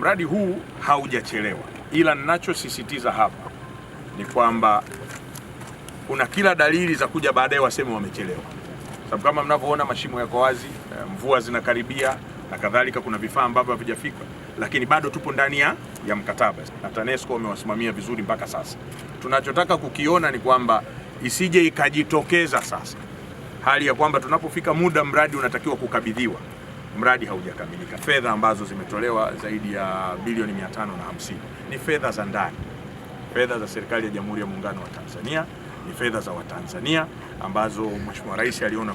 Mradi huu haujachelewa, ila ninachosisitiza hapa ni kwamba kuna kila dalili za kuja baadaye waseme wamechelewa, sababu kama mnavyoona mashimo yako wazi, mvua zinakaribia na kadhalika, kuna vifaa ambavyo havijafika, lakini bado tupo ndani ya mkataba na TANESCO wamewasimamia vizuri mpaka sasa. Tunachotaka kukiona ni kwamba isije ikajitokeza sasa hali ya kwamba tunapofika muda mradi unatakiwa kukabidhiwa, mradi haujakamilika. Fedha ambazo zimetolewa zaidi ya bilioni 550 ni fedha za ndani, fedha za serikali ya Jamhuri ya Muungano wa Tanzania, ni fedha za Watanzania ambazo Mheshimiwa Rais aliona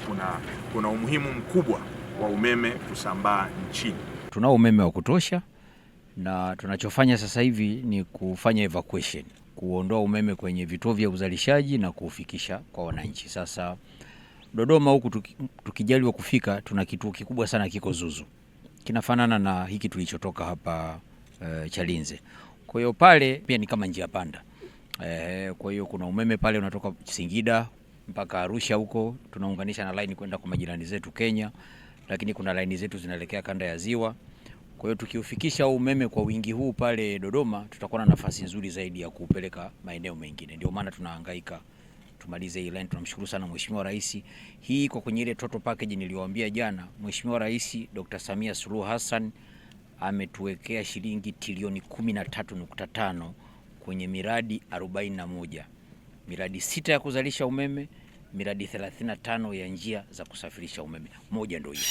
kuna umuhimu mkubwa wa umeme kusambaa nchini. Tunao umeme wa kutosha na tunachofanya sasa hivi ni kufanya evacuation, kuondoa umeme kwenye vituo vya uzalishaji na kuufikisha kwa wananchi. Sasa Dodoma huku tukijaliwa kufika, tuna kituo kikubwa sana kiko Zuzu. Kinafanana na hiki tulichotoka hapa Chalinze. Kwa hiyo pale pia ni kama njia panda. Kwa hiyo kuna umeme pale unatoka Singida mpaka Arusha huko, tunaunganisha na line kwenda kwa majirani zetu Kenya, lakini kuna line zetu zinaelekea kanda ya Ziwa. Kwa hiyo tukiufikisha umeme kwa wingi huu pale Dodoma, tutakuwa na nafasi nzuri zaidi ya kupeleka maeneo mengine. Ndio maana tunahangaika tumalize hii line. Tunamshukuru sana Mheshimiwa Rais. Hii kwa kwenye ile total package niliwaambia jana, Mheshimiwa Rais Dr. Samia Suluhu Hassan ametuwekea shilingi trilioni 13.5 kwenye miradi 41. Miradi 6 ya kuzalisha umeme, miradi 35 ya njia za kusafirisha umeme. Moja ndio hiyo.